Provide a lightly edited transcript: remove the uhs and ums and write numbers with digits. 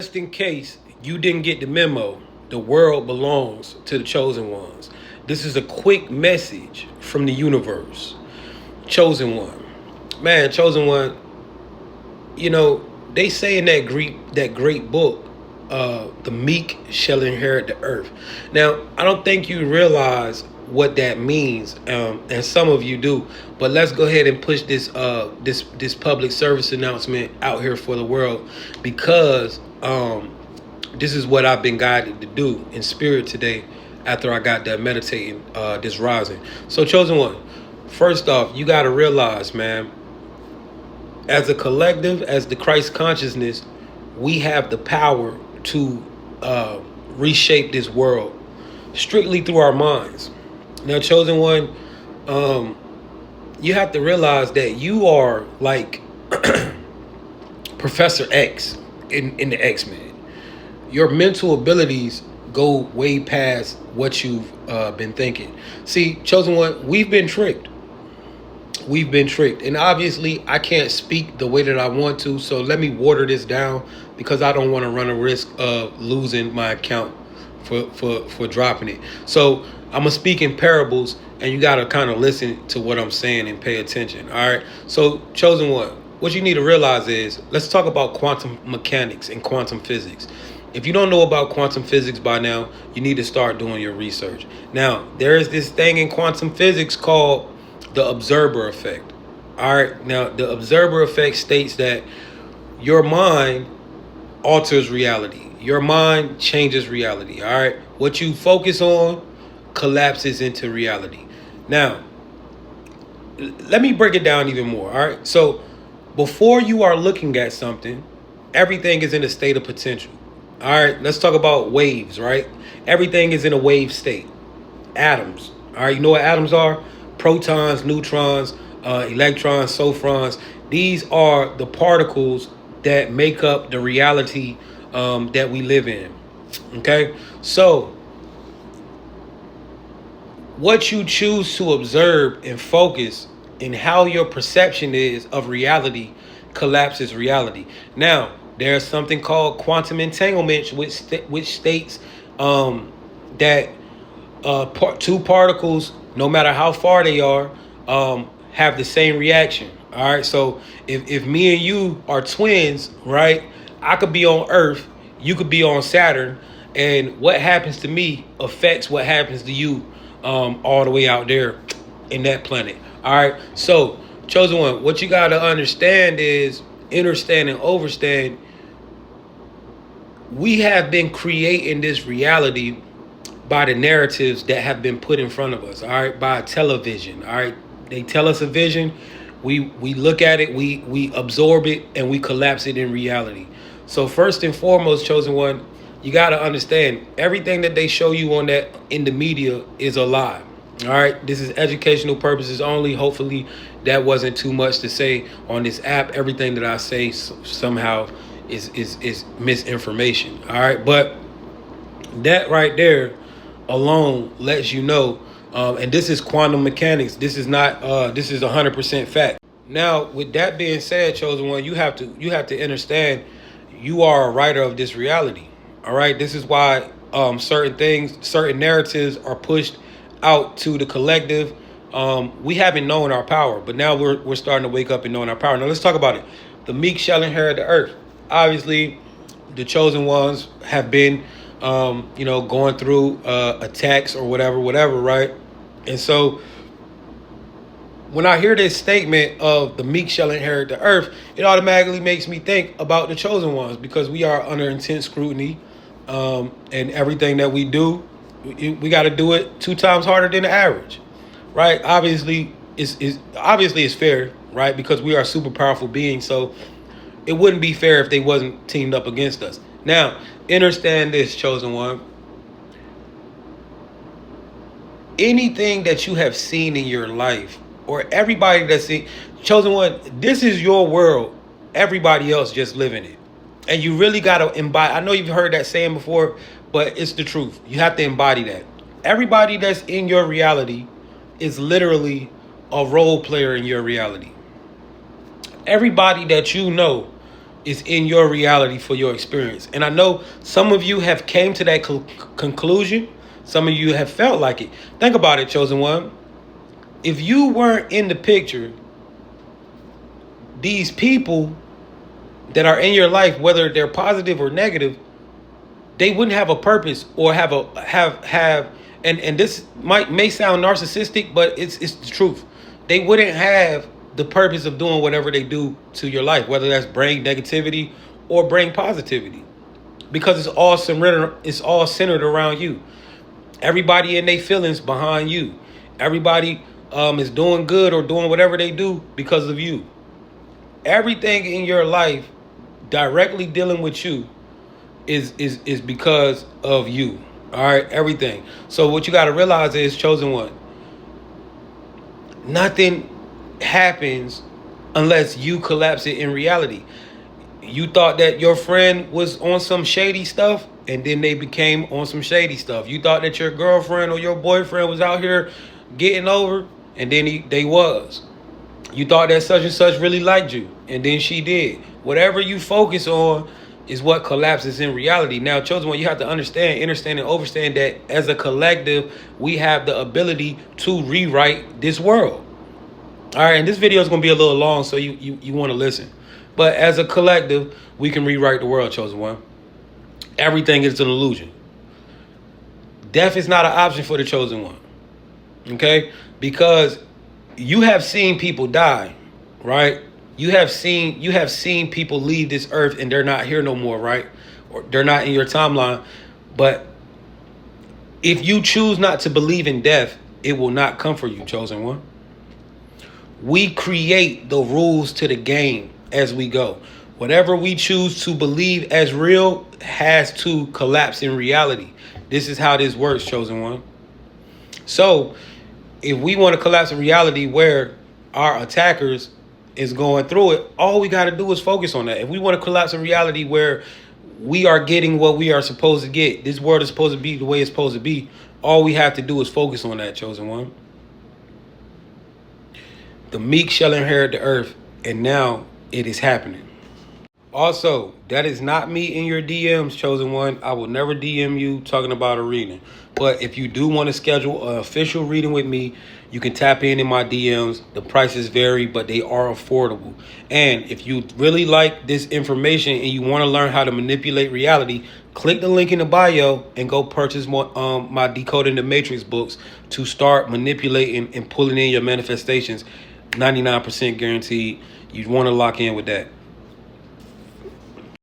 Just in case you didn't get the memo, the world belongs to the chosen ones. This is a quick message from the universe. Chosen one. Man, chosen one, you know, they say in that great book, the meek shall inherit the earth. Now, I don't think you realize what that means, and some of you do. But let's go ahead and push this public service announcement out here for the world, because this is what I've been guided to do in spirit today after I got that meditating this rising. So, chosen one, first off, you got to realize, man, as a collective, as the Christ consciousness, we have the power to reshape this world strictly through our minds. Now, chosen one, you have to realize that you are like Professor X in the X-Men. Your mental abilities go way past what you've been thinking. See, chosen one, we've been tricked. We've been tricked. And obviously, I can't speak the way that I want to. So let me water this down, because I don't want to run a risk of losing my account for dropping it. So I'm going to speak in parables, and you got to kind of listen to what I'm saying and pay attention. All right. So, chosen one, what you need to realize is, let's talk about quantum mechanics and quantum physics. If you don't know about quantum physics by now, you need to start doing your research. Now, there is this thing in quantum physics called the observer effect. All right. Now, the observer effect states that your mind alters reality. Your mind changes reality. All right. What you focus on collapses into reality. Now, let me break it down even more. All right. So before you are looking at something, everything is in a state of potential. All right. Let's talk about waves, right? Everything is in a wave state. Atoms. All right. You know what atoms are? Protons, neutrons, electrons, sophrons. These are the particles that make up the reality that we live in. Okay? So, what you choose to observe and focus and how your perception is of reality collapses reality. Now, there's something called quantum entanglement, which states that two particles, no matter how far they are, have the same reaction. All right. So if me and you are twins, right, I could be on Earth, you could be on Saturn, and what happens to me affects what happens to you all the way out there in that planet. All right. So, chosen one, what you got to understand is, understand and overstand, we have been creating this reality by the narratives that have been put in front of us, all right, by television, all right. They tell us a vision, we look at it, we absorb it, and we collapse it in reality. So first and foremost, chosen one, you got to understand, everything that they show you on that in the media is a lie. All right, this is educational purposes only. Hopefully that wasn't too much to say on this app. Everything that I say somehow is misinformation. All right, but that right there alone lets you know, and this is quantum mechanics. This is not. This is 100% fact. Now, with that being said, chosen one, you have to understand, you are a writer of this reality. All right. This is why certain things, certain narratives are pushed out to the collective. We haven't known our power, but now we're starting to wake up and knowing our power. Now let's talk about it. The meek shall inherit the earth. Obviously, the chosen ones have been going through attacks or whatever, right? And so when I hear this statement of the meek shall inherit the earth, it automatically makes me think about the chosen ones, because we are under intense scrutiny, and everything that we do, we got to do it 2 times harder than the average, right? Obviously, it's fair, right? Because we are super powerful beings, so it wouldn't be fair if they wasn't teamed up against us. Now, understand this, chosen one. Anything that you have seen in your life, or everybody that's seen, chosen one, this is your world. Everybody else just living it. And you really got to embody. I know you've heard that saying before, but it's the truth. You have to embody that. Everybody that's in your reality is literally a role player in your reality. Everybody that you know is in your reality for your experience. And I know some of you have came to that conclusion. Some of you have felt like it. Think about it, chosen one. If you weren't in the picture, these people that are in your life, whether they're positive or negative, they wouldn't have a purpose or have and this may sound narcissistic, but it's the truth. They wouldn't have the purpose of doing whatever they do to your life, whether that's bring negativity or bring positivity, because it's all centered around you. Everybody in their feelings behind you. Everybody is doing good or doing whatever they do because of you. Everything in your life directly dealing with you is because of you. All right, everything. So what you got to realize is, chosen one, nothing happens unless you collapse it in reality. You thought that your friend was on some shady stuff, and then they became on some shady stuff. You thought that your girlfriend or your boyfriend was out here getting over, and then they was. You thought that such and such really liked you, and then she did. Whatever you focus on is what collapses in reality. Now, chosen one, you have to understand, and understand that as a collective, we have the ability to rewrite this world. All right, and this video is going to be a little long, so you want to listen. But as a collective, we can rewrite the world, chosen one. Everything is an illusion. Death is not an option for the chosen one. Okay? Because you have seen people die, right? You have seen people leave this earth and they're not here no more, right? Or they're not in your timeline. But if you choose not to believe in death, it will not come for you, chosen one. We create the rules to the game as we go. Whatever we choose to believe as real has to collapse in reality. This is how this works, chosen one. So if we want to collapse in reality where our attackers is going through it, all we got to do is focus on that. If we want to collapse in reality where we are getting what we are supposed to get, this world is supposed to be the way it's supposed to be, all we have to do is focus on that, chosen one. The meek shall inherit the earth, and now it is happening. Also, that is not me in your DMs, chosen one. I will never DM you talking about a reading. But if you do want to schedule an official reading with me, you can tap in my DMs. The prices vary, but they are affordable. And if you really like this information and you want to learn how to manipulate reality, click the link in the bio and go purchase my Decoding the Matrix books to start manipulating and pulling in your manifestations. 99% guaranteed. You want to lock in with that.